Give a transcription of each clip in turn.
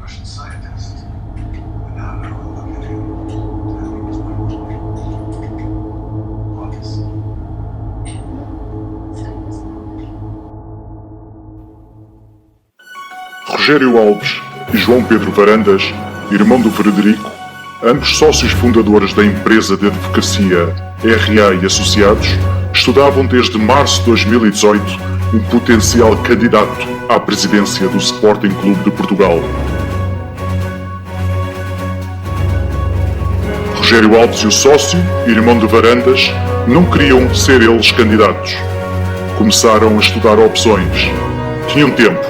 Russian scientist. And now everyone look at him. I think it's my August. Rogério Alves e João Pedro Varandas, irmão do Frederico, ambos sócios fundadores da empresa de advocacia R.A. e Associados, estudavam desde março de 2018 um potencial candidato à presidência do Sporting Clube de Portugal. Rogério Alves e o sócio, irmão de Varandas, não queriam ser eles candidatos. Começaram a estudar opções. Tinham tempo.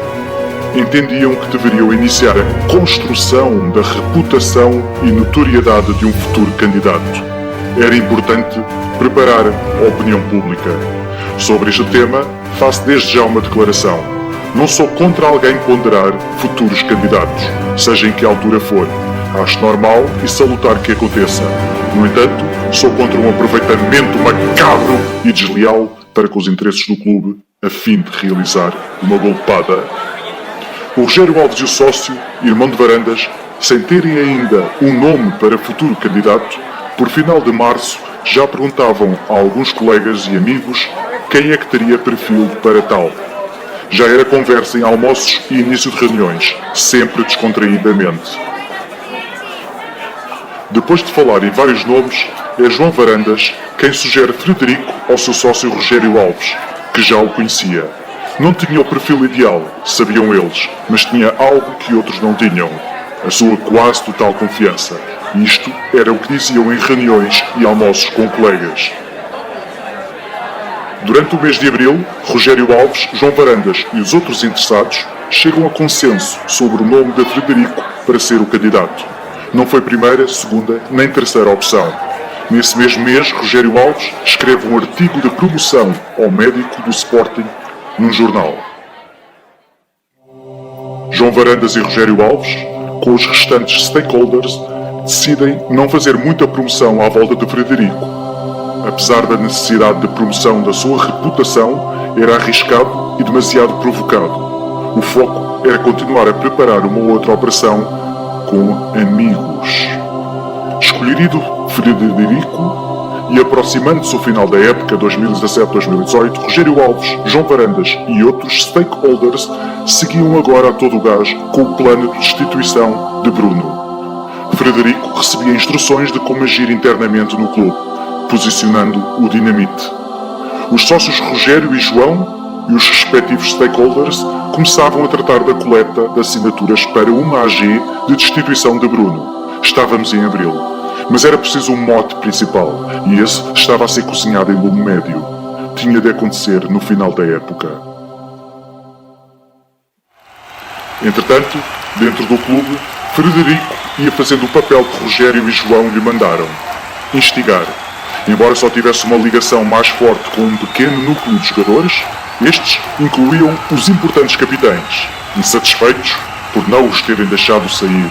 Entendiam que deveriam iniciar a construção da reputação e notoriedade de um futuro candidato. Era importante preparar a opinião pública. Sobre este tema, faço desde já uma declaração. Não sou contra alguém ponderar futuros candidatos, seja em que altura for. Acho normal e salutar que aconteça. No entanto, sou contra um aproveitamento macabro e desleal para com os interesses do clube, a fim de realizar uma golpada. O Rogério Alves e o sócio, irmão de Varandas, sem terem ainda um nome para futuro candidato, por final de março já perguntavam a alguns colegas e amigos quem é que teria perfil para tal. Já era conversa em almoços e início de reuniões, sempre descontraídamente. Depois de falar em vários nomes, é João Varandas quem sugere Frederico ao seu sócio Rogério Alves, que já o conhecia. Não tinha o perfil ideal, sabiam eles, mas tinha algo que outros não tinham. A sua quase total confiança. Isto era o que diziam em reuniões e almoços com colegas. Durante o mês de abril, Rogério Alves, João Varandas e os outros interessados chegam a consenso sobre o nome de Frederico para ser o candidato. Não foi primeira, segunda nem terceira opção. Nesse mesmo mês, Rogério Alves escreve um artigo de promoção ao médico do Sporting num jornal. João Varandas e Rogério Alves, com os restantes stakeholders, decidem não fazer muita promoção à volta de Frederico. Apesar da necessidade de promoção da sua reputação, era arriscado e demasiado provocado. O foco era continuar a preparar uma outra operação com amigos. Escolhido Frederico, e aproximando-se o final da época 2017-2018, Rogério Alves, João Varandas e outros stakeholders seguiam agora a todo o gás com o plano de destituição de Bruno. Frederico recebia instruções de como agir internamente no clube, posicionando o dinamite. Os sócios Rogério e João e os respectivos stakeholders começavam a tratar da coleta de assinaturas para uma AG de destituição de Bruno. Estávamos em abril. Mas era preciso um mote principal, e esse estava a ser cozinhado em lume médio. Tinha de acontecer no final da época. Entretanto, dentro do clube, Frederico ia fazendo o papel que Rogério e João lhe mandaram: instigar. Embora só tivesse uma ligação mais forte com um pequeno núcleo de jogadores, estes incluíam os importantes capitães, insatisfeitos por não os terem deixado sair.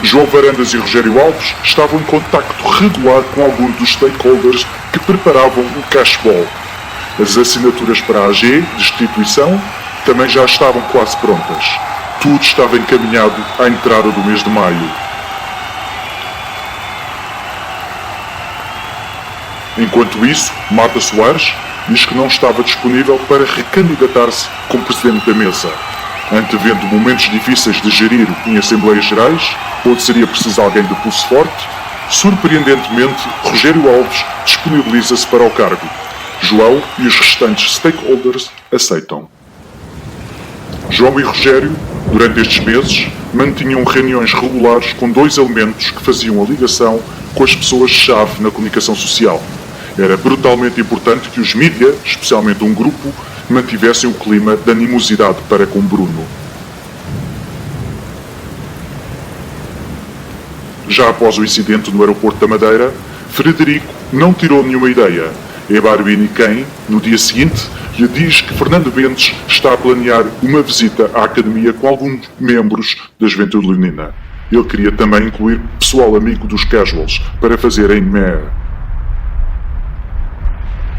João Varandas e Rogério Alves estavam em contacto regular com alguns dos stakeholders que preparavam o cashball. As assinaturas para a AG de destituição também já estavam quase prontas. Tudo estava encaminhado à entrada do mês de maio. Enquanto isso, Marta Soares diz que não estava disponível para recandidatar-se como presidente da mesa. Antevendo momentos difíceis de gerir em Assembleias Gerais, onde seria preciso alguém de pulso forte, surpreendentemente, Rogério Alves disponibiliza-se para o cargo. João e os restantes stakeholders aceitam. João e Rogério, durante estes meses, mantinham reuniões regulares com dois elementos que faziam a ligação com as pessoas-chave na comunicação social. Era brutalmente importante que os mídia, especialmente um grupo, mantivessem o clima de animosidade para com Bruno. Já após o incidente no aeroporto da Madeira, Frederico não tirou nenhuma ideia. É Barbini quem, no dia seguinte, lhe diz que Fernando Mendes está a planear uma visita à academia com alguns membros da Juventude Leonina. Ele queria também incluir pessoal amigo dos Casuals para fazerem mer.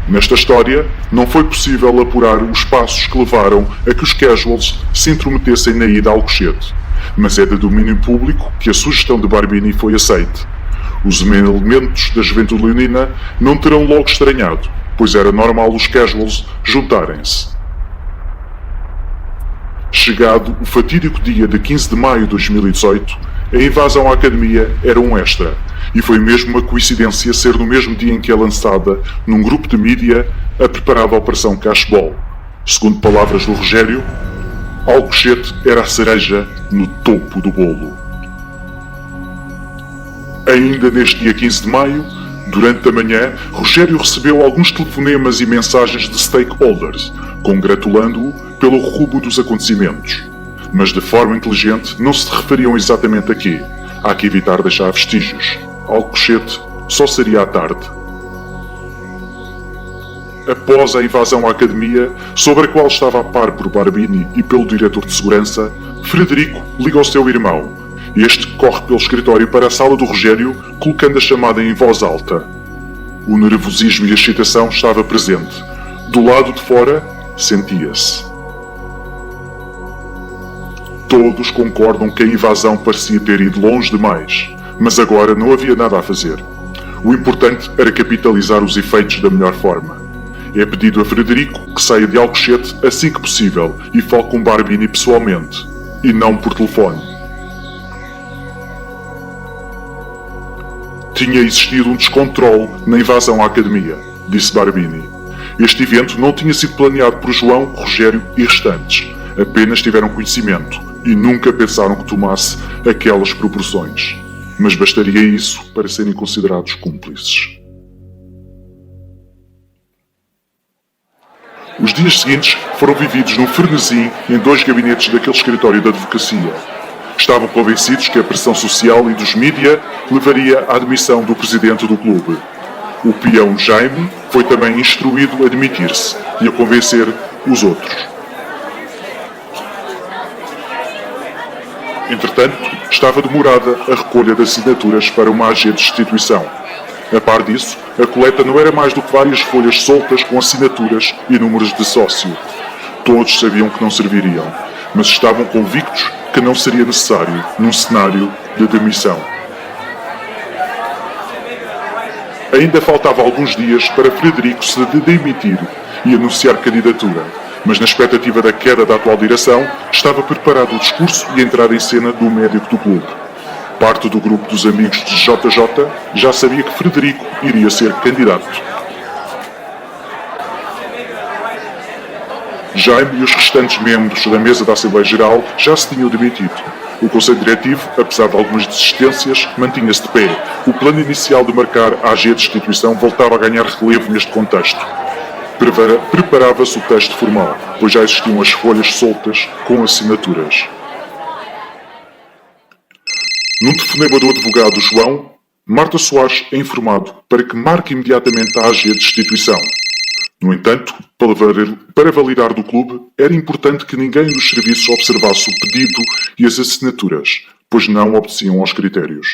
Nesta história, não foi possível apurar os passos que levaram a que os casuals se intrometessem na ida a Alcochete, mas é de domínio público que a sugestão de Barbini foi aceite. Os elementos da juventude leonina não terão logo estranhado, pois era normal os casuals juntarem-se. Chegado o fatídico dia de 15 de maio de 2018, a invasão à Academia era um extra, e foi mesmo uma coincidência ser no mesmo dia em que é lançada, num grupo de mídia, a preparada Operação Cashball. Segundo palavras do Rogério, Alcochete era a cereja no topo do bolo. Ainda neste dia 15 de maio, durante a manhã, Rogério recebeu alguns telefonemas e mensagens de stakeholders, congratulando-o pelo rumo dos acontecimentos. Mas de forma inteligente não se referiam exatamente a quê. Há que evitar deixar vestígios. Alcochete só seria à tarde. Após a invasão à Academia, sobre a qual estava a par por Barbini e pelo diretor de segurança, Frederico liga ao seu irmão. Este corre pelo escritório para a sala do Rogério, colocando a chamada em voz alta. O nervosismo e a excitação estava presente. Do lado de fora, sentia-se. Todos concordam que a invasão parecia ter ido longe demais, mas agora não havia nada a fazer. O importante era capitalizar os efeitos da melhor forma. É pedido a Frederico que saia de Alcochete assim que possível e fale com Barbini pessoalmente, e não por telefone. Tinha existido um descontrole na invasão à Academia, disse Barbini. Este evento não tinha sido planeado por João, Rogério e restantes. Apenas tiveram conhecimento e nunca pensaram que tomasse aquelas proporções. Mas bastaria isso para serem considerados cúmplices. Os dias seguintes foram vividos num frenesim em 2 gabinetes daquele escritório de advocacia. Estavam convencidos que a pressão social e dos mídia levaria à admissão do presidente do clube. O peão Jaime foi também instruído a demitir-se e a convencer os outros. Entretanto, estava demorada a recolha de assinaturas para uma AG de destituição. A par disso, a coleta não era mais do que várias folhas soltas com assinaturas e números de sócio. Todos sabiam que não serviriam, mas estavam convictos que não seria necessário num cenário de demissão. Ainda faltava alguns dias para Frederico se demitir e anunciar candidatura, mas na expectativa da queda da atual direção, estava preparado o discurso e a entrada em cena do médico do clube. Parte do grupo dos amigos de JJ já sabia que Frederico iria ser candidato. Jaime e os restantes membros da mesa da Assembleia Geral já se tinham demitido. O Conselho Diretivo, apesar de algumas desistências, mantinha-se de pé. O plano inicial de marcar a AG de destituição voltava a ganhar relevo neste contexto. Preparava-se o texto formal, pois já existiam as folhas soltas com assinaturas. Num telefonema do advogado João, Marta Soares é informado para que marque imediatamente a AG de destituição. No entanto, para validar do clube, era importante que ninguém dos serviços observasse o pedido e as assinaturas, pois não obedeciam aos critérios.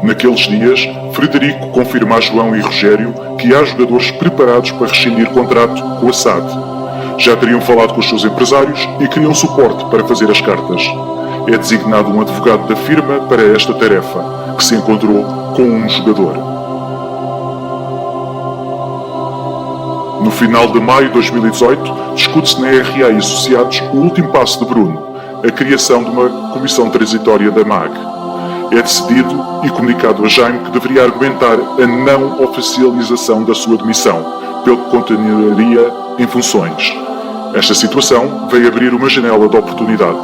Naqueles dias, Frederico confirma a João e Rogério que há jogadores preparados para rescindir contrato com a SAD. Já teriam falado com os seus empresários e queriam suporte para fazer as cartas. É designado um advogado da firma para esta tarefa, que se encontrou com um jogador. No final de maio de 2018, discute-se na RA e Associados o último passo de Bruno, a criação de uma comissão transitória da MAG. É decidido e comunicado a Jaime que deveria argumentar a não oficialização da sua demissão, pelo que continuaria em funções. Esta situação veio abrir uma janela de oportunidade.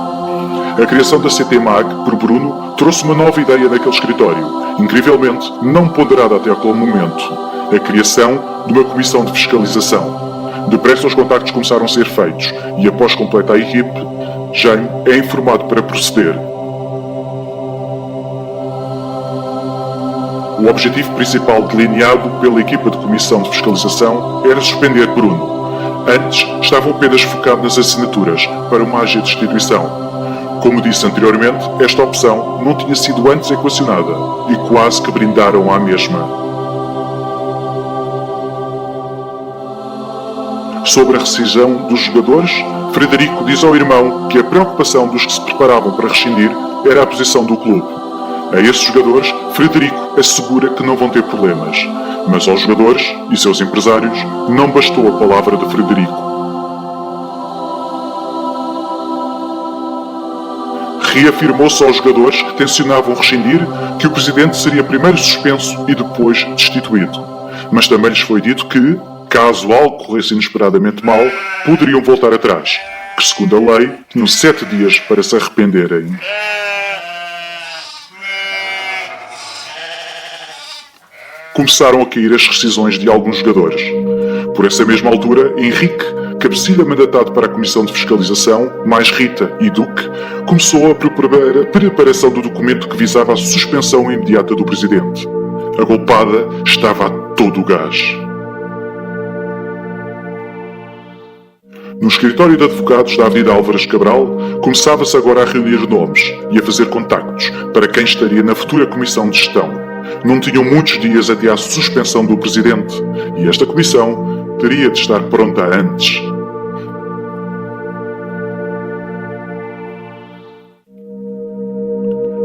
A criação da CT-MAG, por Bruno, trouxe uma nova ideia naquele escritório, incrivelmente não ponderada até aquele momento. A criação de uma comissão de fiscalização. Depressa os contactos começaram a ser feitos e após completar a equipe, Jaime é informado para proceder. O objetivo principal delineado pela equipa de comissão de fiscalização era suspender Bruno. Antes, estavam apenas focados nas assinaturas para uma AG de destituição. Como disse anteriormente, esta opção não tinha sido antes equacionada e quase que brindaram à mesma. Sobre a rescisão dos jogadores, Frederico diz ao irmão que a preocupação dos que se preparavam para rescindir era a posição do clube. A esses jogadores, Frederico assegura que não vão ter problemas, mas aos jogadores e seus empresários não bastou a palavra de Frederico. Reafirmou-se aos jogadores que tencionavam rescindir que o presidente seria primeiro suspenso e depois destituído. Mas também lhes foi dito que, caso algo corresse inesperadamente mal, poderiam voltar atrás, que segundo a lei tinham 7 dias para se arrependerem. Começaram a cair as rescisões de alguns jogadores. Por essa mesma altura, Henrique, cabecilha mandatado para a Comissão de Fiscalização, mais Rita e Duque, começou a preparar a preparação do documento que visava a suspensão imediata do presidente. A golpada estava a todo o gás. No escritório de advogados da Avenida Álvares Cabral, começava-se agora a reunir nomes e a fazer contactos para quem estaria na futura Comissão de Gestão. Não tinham muitos dias até à suspensão do presidente, e esta comissão teria de estar pronta antes.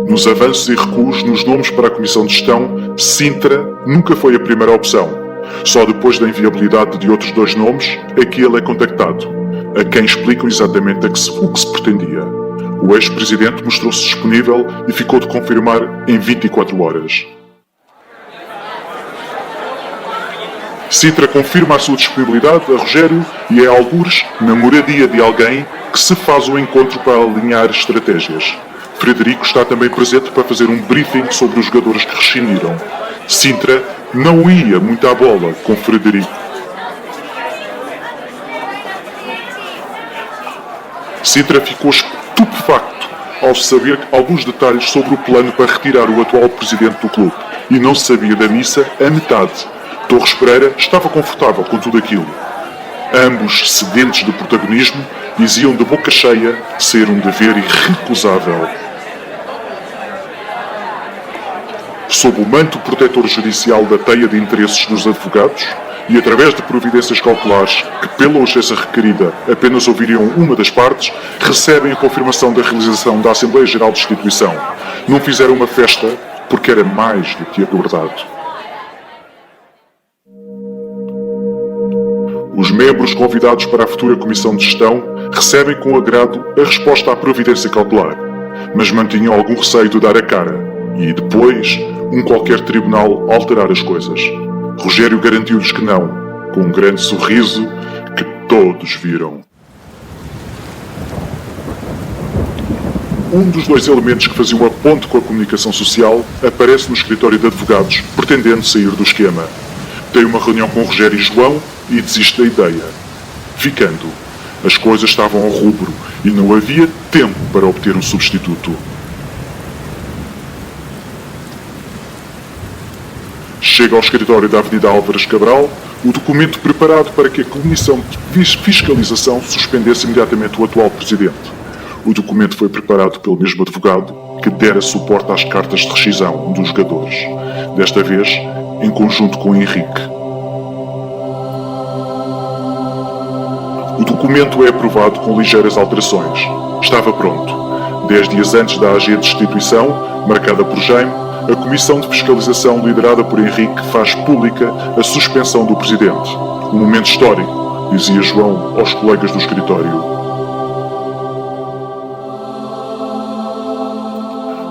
Nos avanços e recuos nos nomes para a Comissão de Gestão, Sintra nunca foi a primeira opção. Só depois da inviabilidade de outros 2 nomes é que ele é contactado, a quem explicam exatamente o que se pretendia. O ex-presidente mostrou-se disponível e ficou de confirmar em 24 horas. Sintra confirma a sua disponibilidade a Rogério e é algures na moradia de alguém que se faz o encontro para alinhar estratégias. Frederico está também presente para fazer um briefing sobre os jogadores que rescindiram. Sintra não ia muito à bola com Frederico. Sintra ficou estupefacto ao saber alguns detalhes sobre o plano para retirar o atual presidente do clube e não sabia da missa a metade. Torres Pereira estava confortável com tudo aquilo. Ambos, sedentes de protagonismo, diziam de boca cheia ser um dever irrecusável. Sob o manto protetor judicial da teia de interesses dos advogados e através de providências cautelares que, pela urgência requerida, apenas ouviriam uma das partes, recebem a confirmação da realização da Assembleia Geral de Instituição. Não fizeram uma festa porque era mais do que aguardado. Os membros convidados para a futura Comissão de Gestão recebem com agrado a resposta à providência cautelar, mas mantinham algum receio de dar a cara e, depois, qualquer tribunal alterar as coisas. Rogério garantiu-lhes que não, com um grande sorriso que todos viram. Um dos 2 elementos que faziam a ponte com a comunicação social aparece no escritório de advogados, pretendendo sair do esquema. Tem uma reunião com Rogério e João e desiste da ideia. Ficando, as coisas estavam ao rubro e não havia tempo para obter um substituto. Chega ao escritório da Avenida Álvares Cabral o documento preparado para que a Comissão de Fiscalização suspendesse imediatamente o atual presidente. O documento foi preparado pelo mesmo advogado que dera suporte às cartas de rescisão dos jogadores, desta vez em conjunto com Henrique. O documento é aprovado com ligeiras alterações. Estava pronto. 10 dias antes da AG de destituição, marcada por Jaime, a Comissão de Fiscalização liderada por Henrique faz pública a suspensão do presidente. Um momento histórico, dizia João aos colegas do escritório.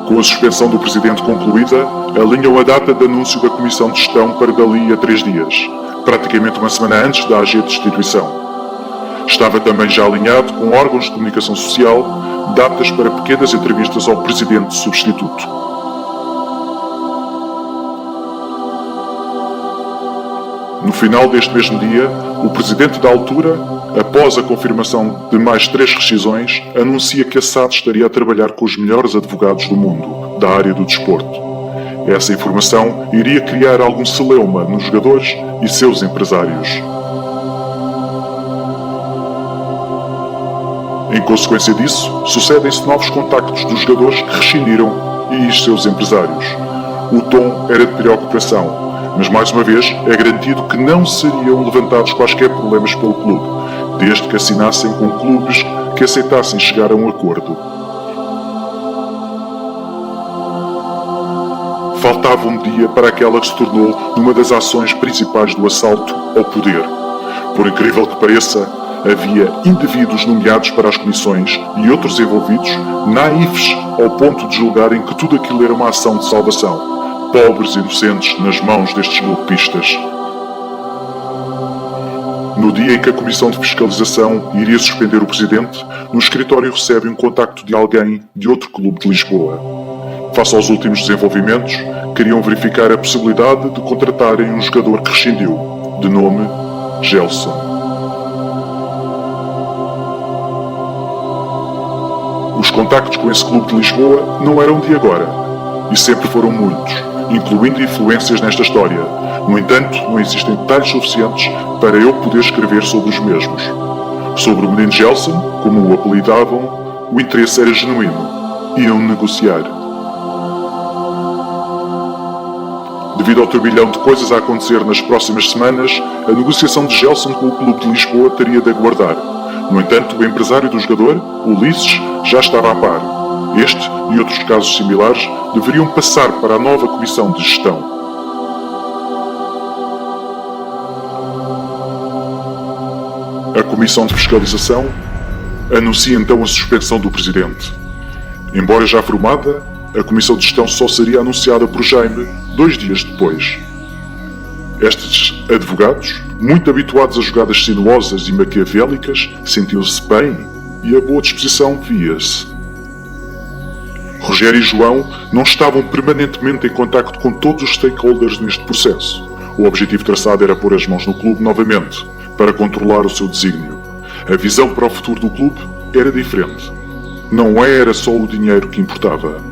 Com a suspensão do presidente concluída, alinham a data de anúncio da Comissão de Gestão para dali a 3 dias, praticamente uma semana antes da AG de destituição. Estava também já alinhado com órgãos de comunicação social datas para pequenas entrevistas ao presidente substituto. No final deste mesmo dia, o presidente da altura, após a confirmação de mais 3 rescisões, anuncia que a SAD estaria a trabalhar com os melhores advogados do mundo, da área do desporto. Essa informação iria criar algum celeuma nos jogadores e seus empresários. Em consequência disso, sucedem-se novos contactos dos jogadores que rescindiram e seus empresários. O tom era de preocupação, mas mais uma vez é garantido que não seriam levantados quaisquer problemas pelo clube, desde que assinassem com clubes que aceitassem chegar a um acordo. Faltava um dia para aquela que se tornou uma das ações principais do assalto ao poder. Por incrível que pareça, havia indivíduos nomeados para as comissões e outros envolvidos, naifes ao ponto de julgarem que tudo aquilo era uma ação de salvação. Pobres inocentes nas mãos destes golpistas. No dia em que a Comissão de Fiscalização iria suspender o Presidente, no escritório recebe um contacto de alguém de outro clube de Lisboa. Face aos últimos desenvolvimentos, queriam verificar a possibilidade de contratarem um jogador que rescindiu, de nome Gelson. Os contactos com esse clube de Lisboa não eram de agora, e sempre foram muitos, incluindo influências nesta história. No entanto, não existem detalhes suficientes para eu poder escrever sobre os mesmos. Sobre o menino Gelson, como o apelidavam, o interesse era genuíno. Iam negociar. Devido ao turbilhão de coisas a acontecer nas próximas semanas, a negociação de Gelson com o clube de Lisboa teria de aguardar. No entanto, o empresário do jogador, Ulisses, já estava a par. Este e outros casos similares deveriam passar para a nova comissão de gestão. A comissão de fiscalização anuncia então a suspensão do presidente. Embora já formada, a comissão de gestão só seria anunciada por Jaime 2 dias depois. Estes advogados, muito habituados a jogadas sinuosas e maquiavélicas, sentiam-se bem e a boa disposição via-se. Rogério e João não estavam permanentemente em contacto com todos os stakeholders neste processo. O objetivo traçado era pôr as mãos no clube novamente, para controlar o seu desígnio. A visão para o futuro do clube era diferente. Não era só o dinheiro que importava.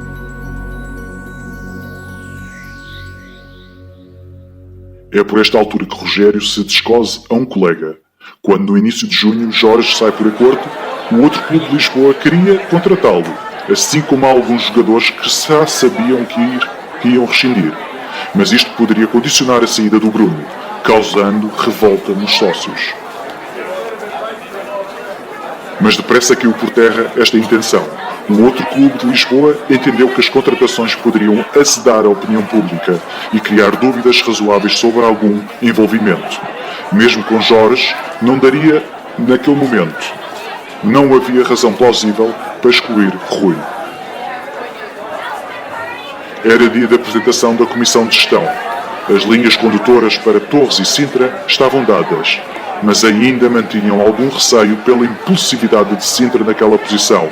É por esta altura que Rogério se descose a um colega. Quando no início de junho Jorge sai por acordo, o outro clube de Lisboa queria contratá-lo, assim como alguns jogadores que já sabiam que iam rescindir. Mas isto poderia condicionar a saída do Bruno, causando revolta nos sócios. Mas depressa caiu por terra esta intenção. Um outro clube de Lisboa entendeu que as contratações poderiam azedar a opinião pública e criar dúvidas razoáveis sobre algum envolvimento. Mesmo com Jorge, não daria naquele momento. Não havia razão plausível para excluir Rui. Era dia da apresentação da Comissão de Gestão. As linhas condutoras para Torres e Sintra estavam dadas, mas ainda mantinham algum receio pela impulsividade de Sintra naquela posição.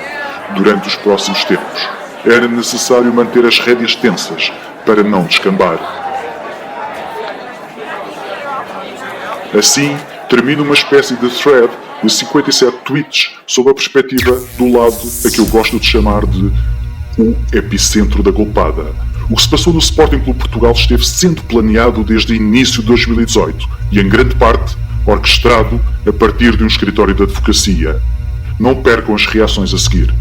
Durante os próximos tempos, era necessário manter as rédeas tensas para não descambar. Assim, termina uma espécie de thread de 57 tweets sob a perspectiva do lado a que eu gosto de chamar de o epicentro da golpada. O que se passou no Sporting Clube Portugal esteve sendo planeado desde o início de 2018 e, em grande parte, orquestrado a partir de um escritório de advocacia. Não percam as reações a seguir.